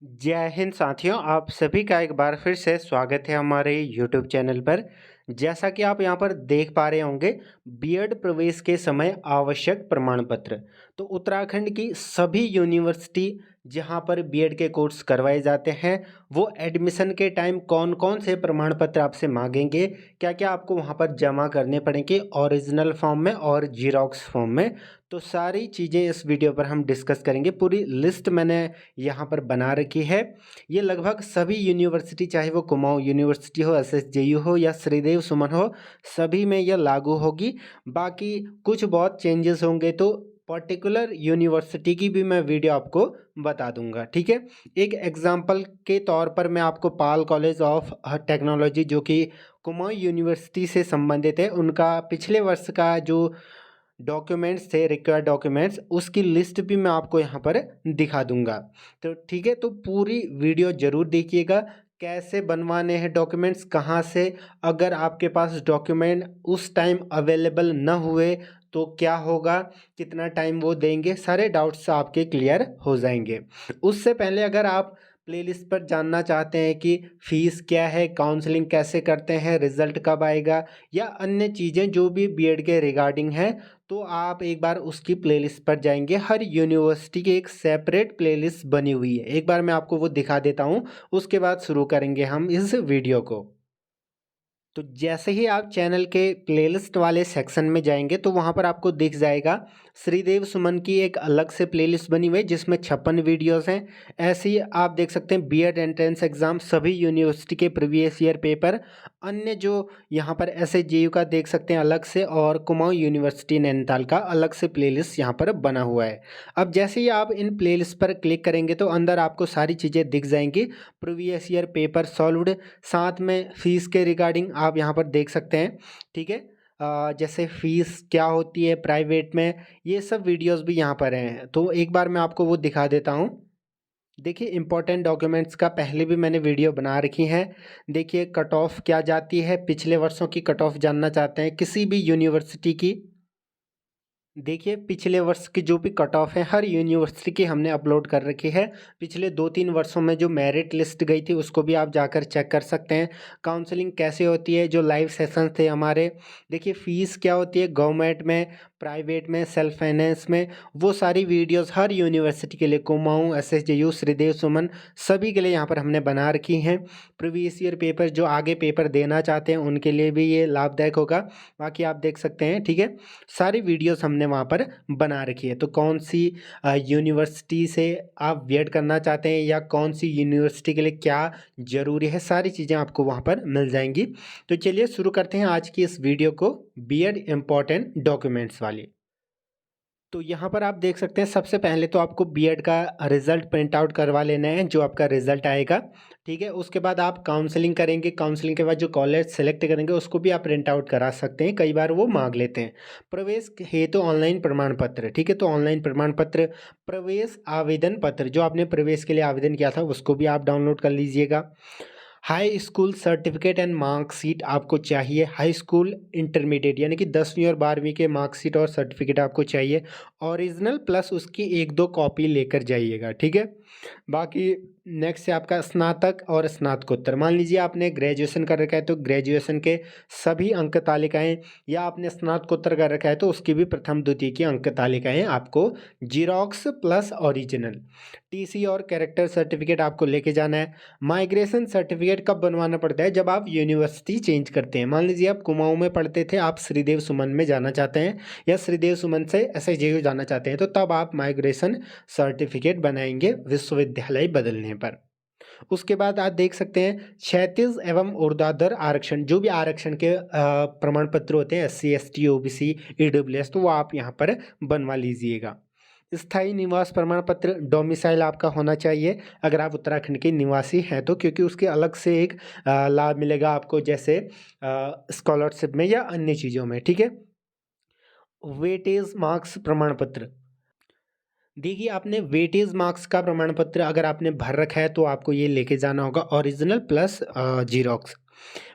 जय हिंद साथियों, आप सभी का एक बार फिर से स्वागत है हमारे यूट्यूब चैनल पर। जैसा कि आप यहाँ पर देख पा रहे होंगे, बीएड प्रवेश के समय आवश्यक प्रमाण पत्र। तो उत्तराखंड की सभी यूनिवर्सिटी जहाँ पर बीएड के कोर्स करवाए जाते हैं, वो एडमिशन के टाइम कौन कौन से प्रमाण पत्र आपसे मांगेंगे, क्या क्या आपको वहाँ पर जमा करने पड़ेंगे ओरिजिनल फॉर्म में और जीरोक्स फॉर्म में। तो सारी चीज़ें इस वीडियो पर हम डिस्कस करेंगे। पूरी लिस्ट मैंने यहाँ पर बना रखी है। ये लगभग सभी यूनिवर्सिटी, चाहे वो कुमाऊं यूनिवर्सिटी हो, एसएसजेयू हो या श्रीदेव सुमन हो, सभी में यह लागू होगी। बाकी कुछ बहुत चेंजेस होंगे तो पर्टिकुलर यूनिवर्सिटी की भी मैं वीडियो आपको बता दूंगा, ठीक है। एक एग्जांपल के तौर पर मैं आपको पाल कॉलेज ऑफ टेक्नोलॉजी, जो कि कुमाऊं यूनिवर्सिटी से संबंधित है, उनका पिछले वर्ष का जो डॉक्यूमेंट्स थे, रिक्वायर्ड डॉक्यूमेंट्स, उसकी लिस्ट भी मैं आपको यहाँ पर दिखा दूंगा। तो ठीक है, तो पूरी वीडियो ज़रूर देखिएगा। कैसे बनवाने हैं डॉक्यूमेंट्स, कहाँ से, अगर आपके पास डॉक्यूमेंट उस टाइम अवेलेबल न हुए तो क्या होगा, कितना टाइम वो देंगे, सारे डाउट्स आपके क्लियर हो जाएंगे। उससे पहले अगर आप प्लेलिस्ट पर जानना चाहते हैं कि फ़ीस क्या है, काउंसलिंग कैसे करते हैं, रिज़ल्ट कब आएगा, या अन्य चीज़ें जो भी बीएड के रिगार्डिंग हैं, तो आप एक बार उसकी प्लेलिस्ट पर जाएंगे। हर यूनिवर्सिटी की एक सेपरेट प्लेलिस्ट बनी हुई है, एक बार मैं आपको वो दिखा देता हूँ, उसके बाद शुरू करेंगे हम इस वीडियो को। तो जैसे ही आप चैनल के प्लेलिस्ट वाले सेक्शन में जाएंगे तो वहाँ पर आपको दिख जाएगा श्रीदेव सुमन की एक अलग से प्लेलिस्ट बनी हुई है जिसमें 56 वीडियोस हैं। ऐसे ही आप देख सकते हैं बीएड एंट्रेंस एग्ज़ाम, सभी यूनिवर्सिटी के प्रीवियस ईयर पेपर, अन्य जो यहाँ पर एसएसजेयू का देख सकते हैं अलग से, और कुमाऊं यूनिवर्सिटी नैनीताल का अलग से प्लेलिस्ट यहाँ पर बना हुआ है। अब जैसे ही आप इन प्लेलिस्ट पर क्लिक करेंगे तो अंदर आपको सारी चीज़ें दिख जाएंगी। प्रीवियस ईयर पेपर सॉल्व्ड, साथ में फ़ीस के रिगार्डिंग आप यहाँ पर देख सकते हैं, ठीक है। जैसे फ़ीस क्या होती है प्राइवेट में, ये सब वीडियोस भी यहाँ पर हैं, तो एक बार मैं आपको वो दिखा देता हूँ। देखिए, इम्पोर्टेंट डॉक्यूमेंट्स का पहले भी मैंने वीडियो बना रखी है। देखिए, कट ऑफ क्या जाती है, पिछले वर्षों की कट ऑफ जानना चाहते हैं किसी भी यूनिवर्सिटी की। देखिए, पिछले वर्ष की जो भी कट ऑफ है हर यूनिवर्सिटी की हमने अपलोड कर रखी है। पिछले 2-3 वर्षों में जो मेरिट लिस्ट गई थी उसको भी आप जाकर चेक कर सकते हैं। काउंसलिंग कैसे होती है, जो लाइव सेशंस थे हमारे। देखिए, फ़ीस क्या होती है गवर्नमेंट में, प्राइवेट में, सेल्फ फाइनेंस में, वो सारी वीडियोस हर यूनिवर्सिटी के लिए, कुमाऊं, एसएसजेयू, श्रीदेव सुमन, सभी के लिए यहाँ पर हमने बना रखी हैं। प्रीवियस ईयर पेपर जो आगे पेपर देना चाहते हैं उनके लिए भी ये लाभदायक होगा। बाकी आप देख सकते हैं, ठीक है, सारी वीडियोस हमने वहाँ पर बना रखी है। तो कौन सी यूनिवर्सिटी से आप बीएड करना चाहते हैं या कौन सी यूनिवर्सिटी के लिए क्या ज़रूरी है, सारी चीज़ें आपको वहाँ पर मिल जाएंगी। तो चलिए शुरू करते हैं आज की इस वीडियो को, बीएड इम्पॉर्टेंट डॉक्यूमेंट्स वाली। तो यहाँ पर आप देख सकते हैं, सबसे पहले तो आपको बीएड का रिज़ल्ट प्रिंट आउट करवा लेना है, जो आपका रिज़ल्ट आएगा, ठीक है। उसके बाद आप काउंसलिंग करेंगे, काउंसलिंग के बाद जो कॉलेज सेलेक्ट करेंगे उसको भी आप प्रिंट आउट करा सकते हैं, कई बार वो मांग लेते हैं। प्रवेश हेतु तो ऑनलाइन प्रमाण पत्र, ठीक है, तो ऑनलाइन प्रमाण पत्र, प्रवेश आवेदन पत्र, जो आपने प्रवेश के लिए आवेदन किया था उसको भी आप डाउनलोड कर लीजिएगा। High school certificate and marksheet आपको चाहिए, हाई स्कूल इंटरमीडिएट यानी कि 10वीं और 12वीं के मार्कशीट और सर्टिफिकेट आपको चाहिए, ओरिजिनल प्लस उसकी 1-2 कॉपी लेकर जाइएगा, ठीक है। बाकी नेक्स्ट है आपका स्नातक और स्नातकोत्तर। मान लीजिए आपने ग्रेजुएशन कर रखा है तो ग्रेजुएशन के सभी अंक तालिकाएँ, या आपने स्नातकोत्तर कर रखा है तो उसकी भी प्रथम द्वितीय की अंक तालिकाएँ आपको जीरोक्स प्लस ओरिजिनल। टीसी और कैरेक्टर सर्टिफिकेट आपको लेके जाना है। माइग्रेशन सर्टिफिकेट कब बनवाना पड़ता है, जब आप यूनिवर्सिटी चेंज करते हैं। मान लीजिए आप कुमाऊं में पढ़ते थे, आप श्रीदेव सुमन में जाना चाहते हैं, या श्रीदेव सुमन से एसएसजेयू जाना चाहते हैं, तो तब आप माइग्रेशन सर्टिफिकेट बनाएंगे विश्वविद्यालय बदलने पर। उसके बाद आप देख सकते हैं क्षैतिज एवं ऊर्ध्वाधर आरक्षण, जो भी आरक्षण के प्रमाण पत्र होते हैं, एससी, एसटी, ओबीसी, ईडब्ल्यूएस, तो वो आप यहाँ पर बनवा लीजिएगा। स्थायी निवास प्रमाण पत्र, डोमिसाइल आपका होना चाहिए अगर आप उत्तराखंड के निवासी हैं तो, क्योंकि उसके अलग से एक लाभ मिलेगा आपको, जैसे स्कॉलरशिप में या अन्य चीज़ों में, ठीक है। वेटेज मार्क्स प्रमाण पत्र, देखिए, आपने वेटेज मार्क्स का प्रमाण पत्र अगर आपने भर रखा है तो आपको ये लेके जाना होगा, original plus xerox.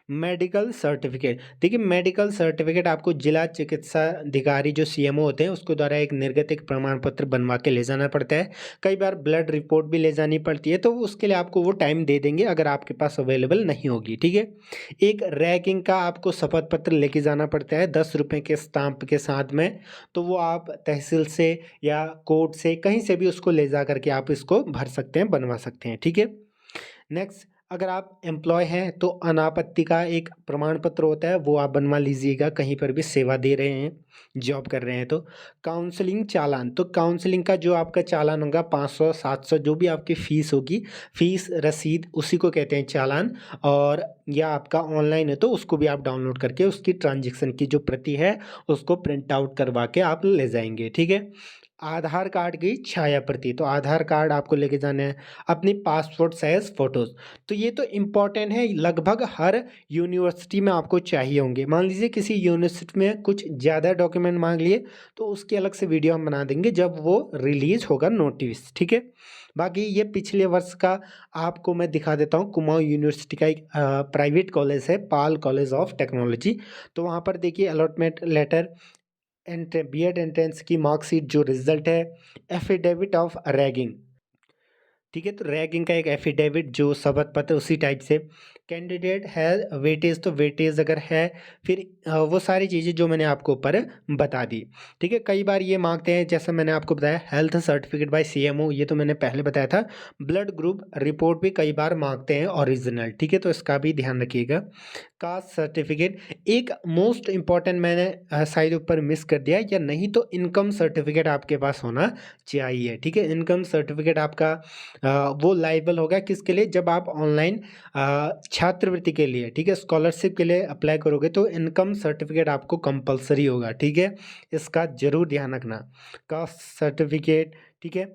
Medical certificate, देखिए मेडिकल सर्टिफिकेट आपको जिला चिकित्सा अधिकारी जो सीएमओ होते हैं उसके द्वारा एक निर्गत एक प्रमाण पत्र बनवा के ले जाना पड़ता है। कई बार ब्लड रिपोर्ट भी ले जानी पड़ती है, तो उसके लिए आपको वो टाइम दे देंगे अगर आपके पास अवेलेबल नहीं होगी, ठीक है। एक रैगिंग का आपको शपथ पत्र लेके जाना पड़ता है 10 रुपये के स्टाम्प के साथ में, तो वो आप तहसील से या कोर्ट से कहीं से भी उसको ले जा करके आप इसको भर सकते हैं, बनवा सकते हैं, ठीक है। नेक्स्ट, अगर आप एम्प्लॉय हैं तो अनापत्ति का एक प्रमाण पत्र होता है, वो आप बनवा लीजिएगा कहीं पर भी सेवा दे रहे हैं, जॉब कर रहे हैं तो। काउंसलिंग चालान, तो काउंसलिंग का जो आपका चालान होगा 500 700 जो भी आपकी फ़ीस होगी, फ़ीस रसीद उसी को कहते हैं चालान। और या आपका ऑनलाइन है तो उसको भी आप डाउनलोड करके उसकी ट्रांजैक्शन की जो प्रति है उसको प्रिंट आउट करवा के आप ले जाएंगे, ठीक है। आधार कार्ड की छाया प्रति, तो आधार कार्ड आपको लेके जाना है, अपनी पासपोर्ट साइज फ़ोटोज़, तो ये तो इम्पॉर्टेंट है, लगभग हर यूनिवर्सिटी में आपको चाहिए होंगे। मान लीजिए किसी यूनिवर्सिटी में कुछ ज़्यादा डॉक्यूमेंट मांग लिए तो उसकी अलग से वीडियो हम बना देंगे जब वो रिलीज़ होगा नोटिस, ठीक है। बाकी ये पिछले वर्ष का आपको मैं दिखा देता हूँ, कुमाऊँ यूनिवर्सिटी का एक प्राइवेट कॉलेज है, पाल कॉलेज ऑफ टेक्नोलॉजी, तो वहाँ पर देखिए अलॉटमेंट लेटर, बीएड एंट्रेंस की मार्कशीट जो रिजल्ट है, एफिडेविट ऑफ रैगिंग, ठीक है। तो रैगिंग का एक एफिडेविट जो शपथ पत्र उसी टाइप से, कैंडिडेट है वेटेज, तो वेटेज अगर है, फिर वो सारी चीज़ें जो मैंने आपको ऊपर बता दी, ठीक है। कई बार ये मांगते हैं, जैसा मैंने आपको बताया हेल्थ सर्टिफिकेट बाय सीएमओ, ये तो मैंने पहले बताया था। ब्लड ग्रुप रिपोर्ट भी कई बार मांगते हैं ओरिजिनल, ठीक है, तो इसका भी ध्यान रखिएगा। कास्ट सर्टिफिकेट, एक मोस्ट इम्पॉर्टेंट मैंने शायद ऊपर मिस कर दिया, या नहीं तो इनकम सर्टिफिकेट आपके पास होना चाहिए, ठीक है। इनकम सर्टिफिकेट आपका वो लाइबल होगा किसके लिए, जब आप ऑनलाइन छात्रवृत्ति के लिए, ठीक है, स्कॉलरशिप के लिए अप्लाई करोगे तो इनकम सर्टिफिकेट आपको कंपलसरी होगा, ठीक है, इसका जरूर ध्यान रखना। कास्ट सर्टिफिकेट, ठीक है,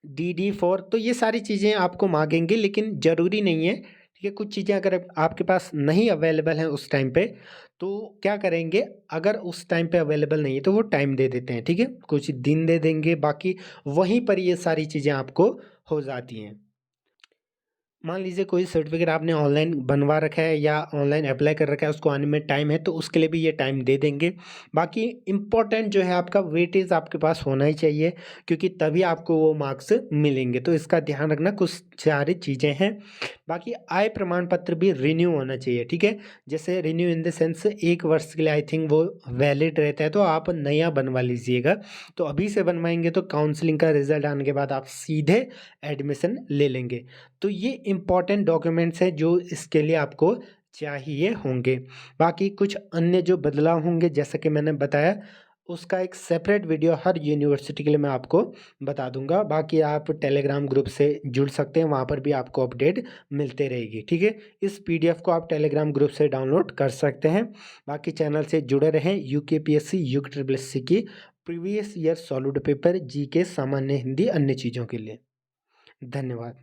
DD4, तो ये सारी चीज़ें आपको मांगेंगे लेकिन ज़रूरी नहीं है, ठीक है। कुछ चीज़ें अगर आपके पास नहीं अवेलेबल हैं उस टाइम पे तो क्या करेंगे, अगर उस टाइम पे अवेलेबल नहीं है तो वो टाइम दे देते हैं, ठीक है, कुछ दिन दे देंगे, बाकी वहीं पर ये सारी चीज़ें आपको हो जाती हैं। मान लीजिए कोई सर्टिफिकेट आपने ऑनलाइन बनवा रखा है या ऑनलाइन अप्लाई कर रखा है, उसको आने में टाइम है तो उसके लिए भी ये टाइम दे देंगे। बाकी इम्पोर्टेंट जो है आपका वेटेज आपके पास होना ही चाहिए, क्योंकि तभी आपको वो मार्क्स मिलेंगे, तो इसका ध्यान रखना, कुछ सारी चीज़ें हैं। बाकी आय प्रमाण पत्र भी रिन्यू होना चाहिए, ठीक है, जैसे रिन्यू इन द सेंस 1 वर्ष के लिए आई थिंक वो वैलिड रहता है, तो आप नया बनवा लीजिएगा। तो अभी से बनवाएंगे तो काउंसलिंग का रिजल्ट आने के बाद आप सीधे एडमिशन ले लेंगे। तो ये इम्पॉर्टेंट डॉक्यूमेंट्स हैं जो इसके लिए आपको चाहिए होंगे। बाकी कुछ अन्य जो बदलाव होंगे जैसा कि मैंने बताया, उसका एक सेपरेट वीडियो हर यूनिवर्सिटी के लिए मैं आपको बता दूंगा। बाकी आप टेलीग्राम ग्रुप से जुड़ सकते हैं, वहाँ पर भी आपको अपडेट मिलते रहेगी, ठीक है। इस पीडीएफ को आप टेलीग्राम ग्रुप से डाउनलोड कर सकते हैं। बाकी चैनल से जुड़े रहें, यूकेपीएससी यूके की previous year solid paper, GK, सामान्य हिंदी, अन्य चीज़ों के लिए। धन्यवाद।